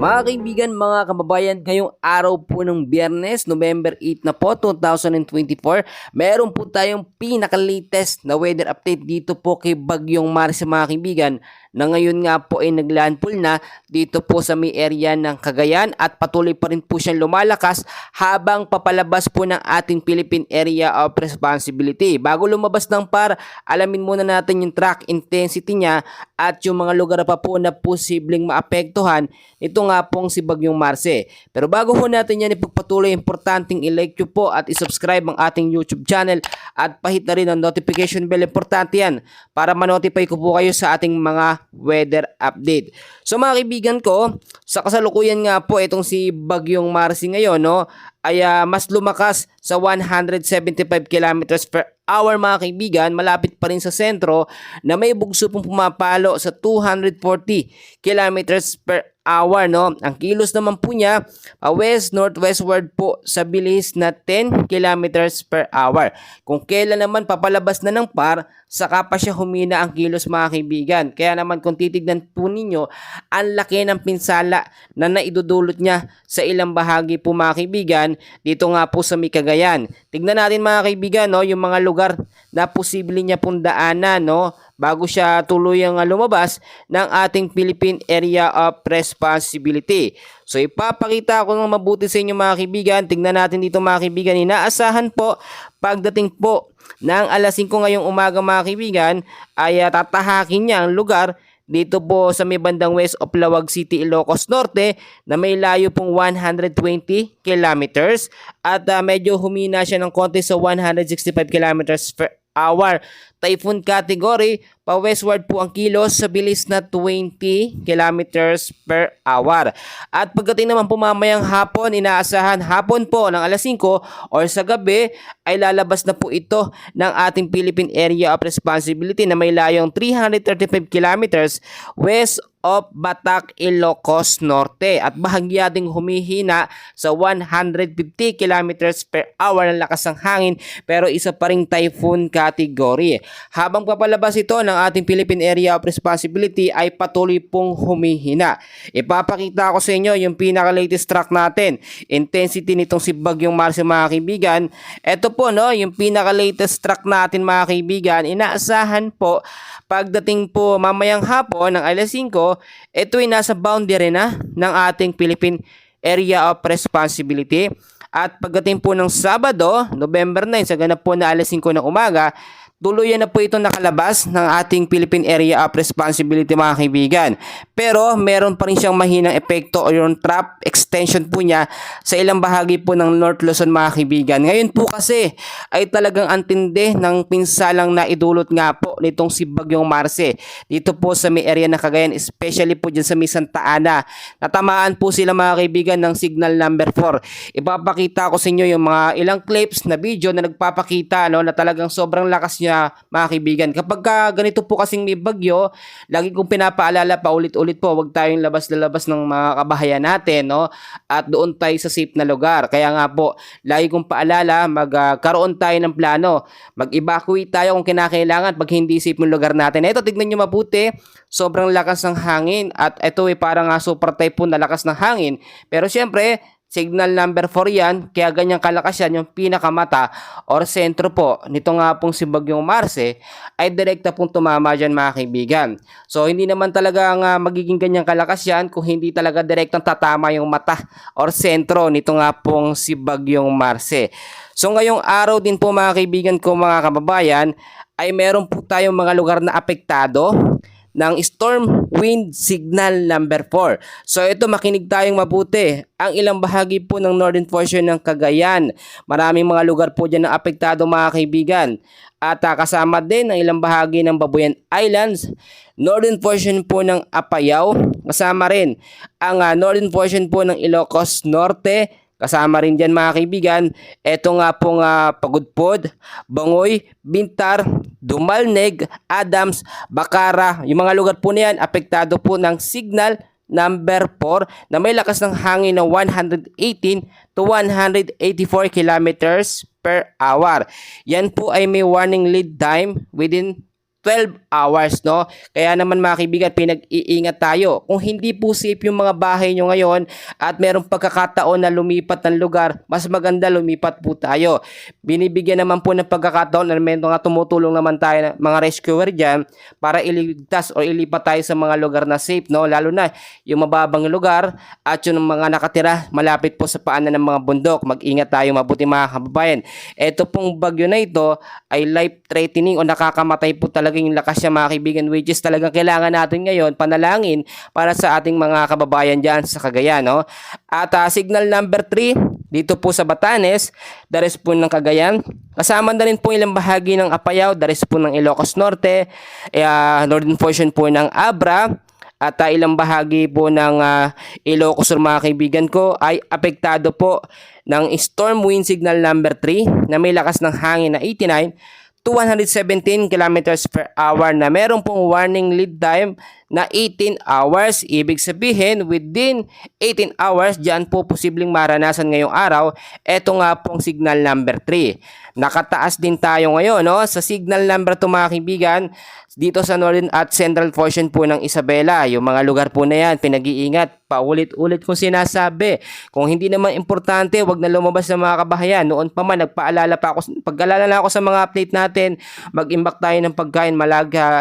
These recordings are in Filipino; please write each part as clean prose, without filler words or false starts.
Mga kaibigan, mga kababayan, ngayong araw po ng Biyernes, November 8 na po, 2024, meron po tayong pinaka-latest na weather update dito po kay Bagyong Marcy mga kaibigan, na ngayon nga po ay naglandfall na dito po sa may area ng Cagayan at patuloy pa rin po siyang lumalakas habang papalabas po ng ating Philippine Area of Responsibility. Bago lumabas ng PAR, alamin muna natin yung track intensity niya at yung mga lugar pa po na posibleng maapektuhan. Ito nga pong si Bagyong Marcy. Pero bago ho natin yan ipagpatuloy, importanteng i-like nyo po at i-subscribe ang ating YouTube channel at pahit na rin ang notification bell. Importante yan para ma-notify ko po kayo sa ating mga weather update. So mga kaibigan ko, sa kasalukuyan nga po itong si Bagyong Marcy ngayon, no, ay mas lumakas sa 175 kilometers per hour mga kaibigan, malapit pa rin sa sentro na may bugso pong pumapalo sa 240 kilometers per hour, no. Ang kilos naman po niya west-northwestward po sa bilis na 10 kilometers per hour. Kung kailan naman papalabas na ng PAR, saka pa siya humina ang kilos mga kaibigan. Kaya naman kung titignan po ninyo, ang laki ng pinsala na naidudulot niya sa ilang bahagi po mga kaibigan, dito nga po sa may Cagayan. Tignan natin mga kaibigan, no, yung mga lugar na posible niya pong daanan, no, bago siya tuluyang lumabas ng ating Philippine Area of Responsibility. So ipapakita ko ng mabuti sa inyo mga kaibigan. Tingnan natin dito mga kaibigan. Inaasahan po pagdating po ng alas 5 ngayong umaga mga kaibigan ay tatahakin niya ang lugar dito po sa may bandang west of Lawag City, Ilocos Norte na may layo pong 120 kilometers at medyo humina siya ng konti sa 165 kilometers per hour. Typhoon category, pa-westward po ang kilos sa bilis na 20 kilometers per hour. At pagdating naman po mamayang hapon, inaasahan hapon po ng alas 5 or sa gabi ay lalabas na po ito ng ating Philippine Area of Responsibility na may layong 335 kilometers west of Batac, Ilocos Norte at bahagya ding humihina sa 150 kilometers per hour ng lakas ng hangin pero isa pa ring typhoon category. Habang papalabas ito ng ating Philippine Area of Responsibility ay patuloy pong humihina. Ipapakita ko sa inyo yung pinaka-latest track natin. Intensity nitong si Bagyong Marcy mga kaibigan. Ito po, no, yung pinaka-latest track natin mga kaibigan. Inaasahan po pagdating po mamayang hapon ng alas 5, ito ay nasa boundary na ng ating Philippine Area of Responsibility. At pagdating po ng Sabado, November 9, sa ganap po na alas 5 ng umaga, tuluyan na po ito nakalabas ng ating Philippine Area of Responsibility mga kaibigan. Pero meron pa rin siyang mahinang epekto o yung trap extension po niya sa ilang bahagi po ng North Luzon mga kaibigan. Ngayon po kasi ay talagang antindi ng pinsalang na idulot nga po nitong si Bagyong Marcy. Dito po sa may area ng Cagayan, especially po dyan sa may Santa Ana. Natamaan po sila mga kaibigan ng signal number 4. Ipapakita ko sa inyo yung mga ilang clips na video na nagpapakita, no, na talagang sobrang lakas niya mga kaibigan. Kapag ganito po kasing may bagyo, lagi kong pinapaalala paulit-ulit po, huwag tayong labas-lalabas ng mga kabahayan natin, no? At doon tayo sa safe na lugar. Kaya nga po, lagi kong paalala, magkaroon tayo ng plano. Mag-evacuate tayo kung kinakailangan pag hindi safe yung lugar natin. Ito, tignan nyo mabuti, sobrang lakas ng hangin at ito ay parang super typhoon na lakas ng hangin. Pero syempre, signal number 4 yan, kaya ganyang kalakas yan, yung pinakamata or sentro po nito nga pong si Bagyong Marcy ay direkta pong tumama dyan mga kaibigan. So hindi naman talaga magiging ganyang kalakas yan kung hindi talaga direktang tatama yung mata or sentro nito nga pong si Bagyong Marcy. So ngayong araw din po mga kaibigan ko mga kababayan ay meron po tayong mga lugar na apektado ng storm wind signal number 4. So ito, makinig tayong mabuti. Ang ilang bahagi po ng northern portion ng Cagayan, maraming mga lugar po dyan na apektado mga kaibigan. At kasama din ang ilang bahagi ng Babuyan Islands, northern portion po ng Apayao, kasama rin ang northern portion po ng Ilocos Norte. Kasama rin dyan mga kaibigan, eto nga pong Pagudpod, Bangoy, Bintar, Dumalneg, Adams, Bacara. Yung mga lugar po na yan, apektado po ng signal number 4 na may lakas ng hangin ng 118 to 184 kilometers per hour. Yan po ay may warning lead time within 12 hours, no? Kaya naman mga kaibigan, pinag-iingat tayo. Kung hindi po safe yung mga bahay nyo ngayon at merong pagkakataon na lumipat ng lugar, mas maganda lumipat po tayo. Binibigyan naman po ng pagkakataon na may mga tumutulong naman tayo, mga rescuer dyan, para iligtas o ilipat tayo sa mga lugar na safe, no? Lalo na yung mababang lugar at yung mga nakatira malapit po sa paanan ng mga bundok. Mag-ingat tayo mabuti mga kababayan. Ito pong bagyo na ito ay life-threatening o nakakamatay po talaga yung lakas niya mga kaibigan, which is talagang kailangan natin ngayon panalangin para sa ating mga kababayan dyan sa Cagayan, no? At signal number 3 dito po sa Batanes, dares po ng Cagayan. Kasama na rin po ilang bahagi ng Apayao, dares po ng Ilocos Norte, northern portion po ng Abra, at ilang bahagi po ng Ilocos Sur mga kaibigan ko ay apektado po ng storm wind signal number 3 na may lakas ng hangin na 89 to 117 kilometers per hour na meron pong warning lead time na 18 hours. Ibig sabihin, within 18 hours, dyan po posibleng maranasan ngayong araw. Ito nga pong signal number 3. Nakataas din tayo ngayon, no? Sa signal number 2 mga kaibigan, dito sa northern at central portion po ng Isabela. Yung mga lugar po na yan, pinag-iingat. Paulit-ulit kong sinasabi. Kung hindi naman importante, wag na lumabas ng mga kabahayan. Noon pa man, nagpaalala pa ako, pag-alala na ako sa mga update natin, mag-imbak tayo ng pagkain,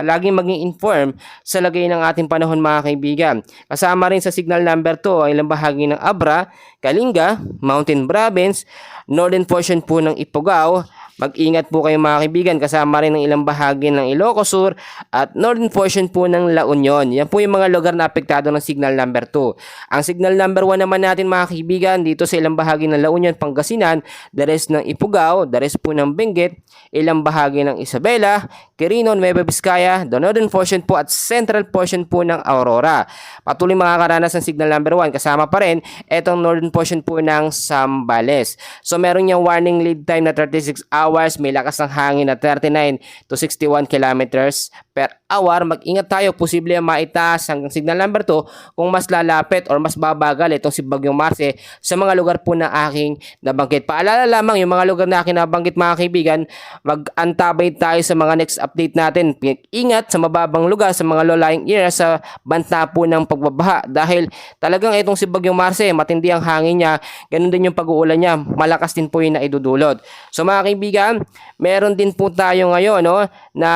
laging maging inform sa lagay ng ating panahon mga kaibigan. Kasama rin sa signal number 2 ang ilang bahagi ng Abra, Kalinga, Mountain Province, northern portion po ng Ifugao. Mag-ingat po kayo mga kaibigan, kasama rin ng ilang bahagi ng Ilocos Sur at northern portion po ng La Union. Yan po yung mga lugar na apektado ng signal number 2. Ang signal number 1 naman natin mga kaibigan, dito sa ilang bahagi ng La Union, Pangasinan, the rest ng Ifugao, the rest po ng Benguet, ilang bahagi ng Isabela, Quirino, Nueva Vizcaya, the northern portion po at central portion po ng Aurora. Patuloy makakaranas ng signal number 1, kasama pa rin itong northern portion po ng Zambales. So meron niyang warning lead time na 36 hours, may lakas ng hangin na 39 to 61 kilometers per hour. Mag-ingat tayo, posible maitaas hanggang signal number 2 kung mas lalapit or mas babagal itong si Bagyong Marce sa mga lugar po na aking nabanggit. Paalala lamang yung mga lugar na aking nabanggit mga kaibigan, mag-antabay tayo sa mga next update natin. Ingat sa mababang lugar, sa mga low-lying area, sa banta po ng pagbabaha dahil talagang itong si Bagyong Marce, matindi ang hangin niya, ganun din yung pag-uulan niya, malakas din po yung naidudulot. So mga kaibigan, meron din po tayo ngayon, no, na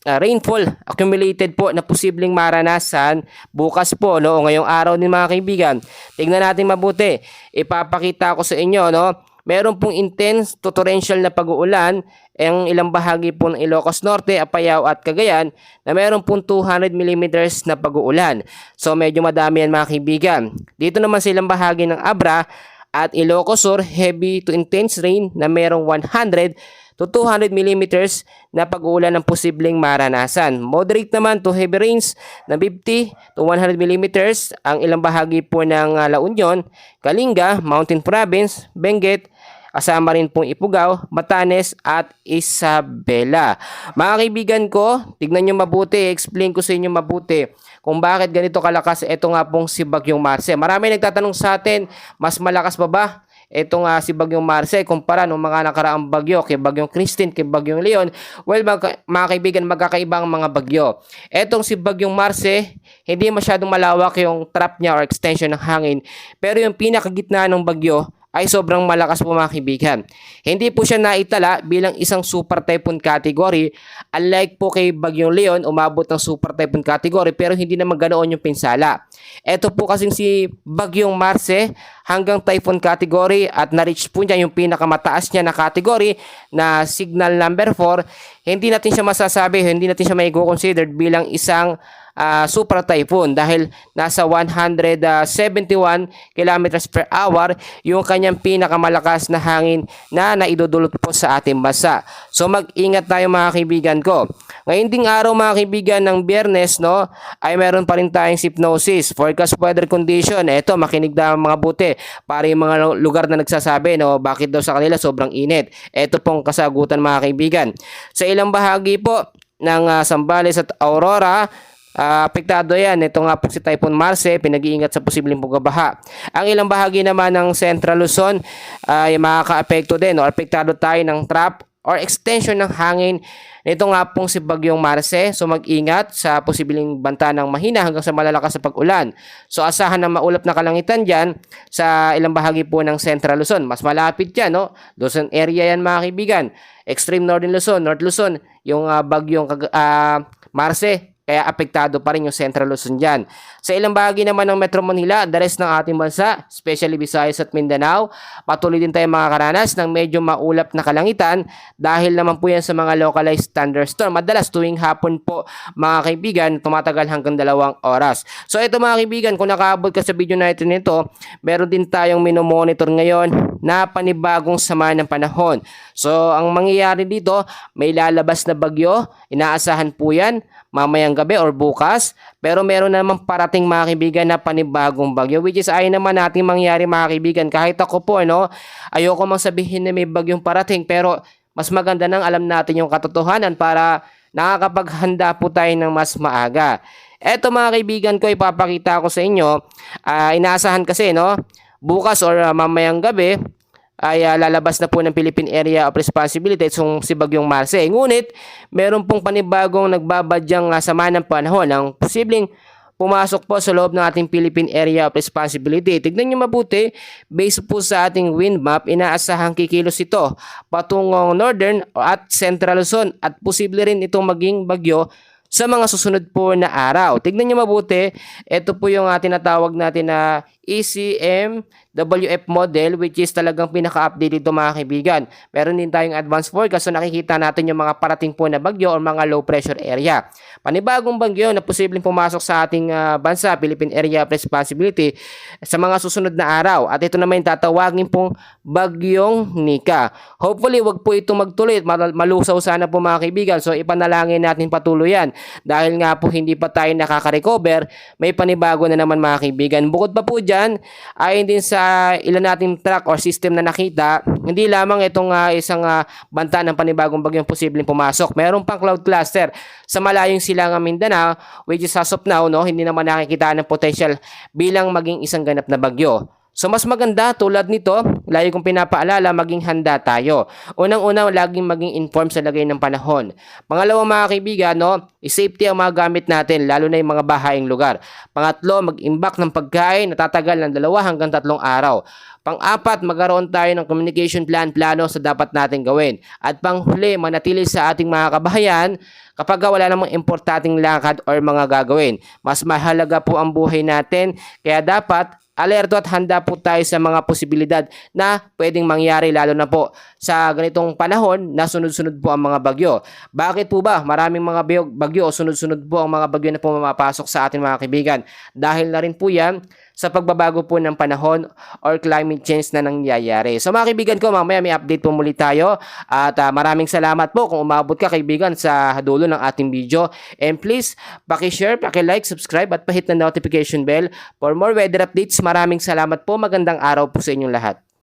rainfall accumulated po na posibleng maranasan bukas po, no, o ngayong araw din mga kaibigan. Tingnan natin mabuti. Ipapakita ko sa inyo, no, meron pong intense to torrential na pag-uulan ang ilang bahagi po ng Ilocos Norte, Apayao at Cagayan na meron pong 200 millimeters na pag-uulan. So medyo madami yan mga kaibigan. Dito naman sa ilang bahagi ng Abra at Ilocos Sur, heavy to intense rain na merong 100 to 200 millimeters na pag-uulan ng posibleng maranasan. Moderate naman to heavy rains na 50 to 100 millimeters ang ilang bahagi po ng La Union, Kalinga, Mountain Province, Benguet, kasama rin pong Ifugao, Batanes at Isabela. Mga kaibigan ko, tignan nyo mabuti, explain ko sa inyo mabuti kung bakit ganito kalakas ito nga pong si Bagyong Marce. Marami nagtatanong sa atin, mas malakas ba ito nga si Bagyong Marce kumpara ng mga nakaraang bagyo kay Bagyong Christine, kay Bagyong Leon? Well, mga kaibigan, magkakaiba ang mga bagyo. Etong si Bagyong Marce, hindi masyadong malawak yung trap niya or extension ng hangin, pero yung pinakagitna ng bagyo ay sobrang malakas po mga kaibigan. Hindi po siya naitala bilang isang super typhoon category. Unlike po kay Bagyong Leon, umabot ng super typhoon category pero hindi naman ganoon yung pinsala. Ito po kasing si Bagyong Marce hanggang typhoon category at na-reach po niya yung pinakamataas niya na category na signal number 4. Hindi natin siya masasabi, hindi natin siya may consider bilang isang super typhoon dahil nasa 171 kilometers per hour yung kanyang pinakamalakas na hangin na naidudulot po sa ating bansa. So mag-ingat tayo mga kaibigan ko. Ngayon ding araw mga kaibigan ng Biyernes, no, ay meron pa rin tayong hypnosis, forecast weather condition. Ito, makinig na mga buti para yung mga lugar na nagsasabi, no, bakit daw sa kanila sobrang init. Ito pong kasagutan mga kaibigan. Sa ilang bahagi po ng Zambales at Aurora, apektado yan. Ito nga po si Typhoon Marce, pinag-iingat sa posibleng pagbabaha. Ang ilang bahagi naman ng Central Luzon ay makaka-apekto din o apektado tayo ng trap or extension ng hangin nito nga pong si Bagyong Marce. So mag-ingat sa posibleng banta ng mahina hanggang sa malalakas na pag-ulan. So asahan na maulap na kalangitan dyan sa ilang bahagi po ng Central Luzon. Mas malapit yan, no? Luzon area yan mga kaibigan. Extreme Northern Luzon, North Luzon, yung Bagyong Marce. Kaya apektado pa rin yung Central Luzon dyan. Sa ilang bahagi naman ng Metro Manila, the rest ng ating bansa, especially Visayas at Mindanao, patuloy din tayo makakaranas ng medyo maulap na kalangitan dahil naman po yan sa mga localized thunderstorm. Madalas tuwing hapon po mga kaibigan, tumatagal hanggang 2 oras. So ito mga kaibigan, kung nakaabot ka sa video natin nito, meron din tayong minomonitor ngayon na panibagong sama ng panahon. So ang mangyayari dito, may lalabas na bagyo, inaasahan po yan mamayang gabi or bukas, pero meron namang parating mga kaibigan na panibagong bagyo, which is ayaw naman natin mangyari mga kaibigan. Kahit ako po, ayoko mang sabihin na may bagyong parating, pero mas maganda nang alam natin yung katotohanan para nakakapaghanda po tayo ng mas maaga. Eto mga kaibigan ko, ipapakita ko sa inyo, inaasahan kasi bukas or mamayang gabi, ay lalabas na po ng Philippine Area of Responsibility itong si Bagyong Marce. Ngunit, meron pong panibagong nagbabadyang sama ng panahon ang posibleng pumasok po sa loob ng ating Philippine Area of Responsibility. Tignan nyo mabuti, based po sa ating wind map, inaasahang kikilos ito patungong Northern at Central Luzon at posible rin itong maging bagyo sa mga susunod po na araw. Tignan nyo mabuti, ito po yung tinatawag natin na ECMWF model, which is talagang pinaka-update dito mga kaibigan. Meron din tayong advanced forecast, so nakikita natin yung mga parating po na bagyo o mga low pressure area. Panibagong bagyo na posibleng pumasok sa ating bansa, Philippine Area of Responsibility, sa mga susunod na araw. At ito naman yung tatawagin pong Bagyong Nika. Hopefully, wag po ito magtuloy. Malusaw sana po mga kaibigan. So ipanalangin natin patuloy yan. Dahil nga po hindi pa tayo nakaka-recover, may panibago na naman mga kaibigan. Bukod pa po dyan, ayon din sa ilan nating track or system na nakita, hindi lamang itong isang banta ng panibagong bagyong posibleng pumasok. Meron pang cloud cluster sa malayong silangang Mindanao, which is as of now, hindi naman nakikita ng potential bilang maging isang ganap na bagyo. So mas maganda tulad nito, lagi kong pinapaalala, maging handa tayo. Unang-una, laging maging informed sa lagay ng panahon. Pangalawa mga kaibigan, safety ang mga gamit natin, lalo na yung mga bahaing lugar. Pangatlo, mag-imbak ng pagkain na tatagal ng 2 hanggang 3 araw. Pang-apat, magkaroon tayo ng communication plano sa dapat natin gawin. At panghuli, manatili sa ating mga kabahayan kapag wala namang importanteng lakad or mga gagawin. Mas mahalaga po ang buhay natin, kaya dapat alerto at handa po tayo sa mga posibilidad na pwedeng mangyari lalo na po sa ganitong panahon na sunod-sunod po ang mga bagyo. Bakit po ba maraming mga bagyo o sunod-sunod po ang mga bagyo na pumapasok sa ating mga kaibigan? Dahil na rin po yan sa pagbabago po ng panahon or climate change na nangyayari. So mga kaibigan ko, mamaya may update po muli tayo at maraming salamat po kung umabot ka kaibigan sa dulo ng ating video. And please, paki-share, paki-like, subscribe at pahit na notification bell for more weather updates. Maraming salamat po. Magandang araw po sa inyong lahat.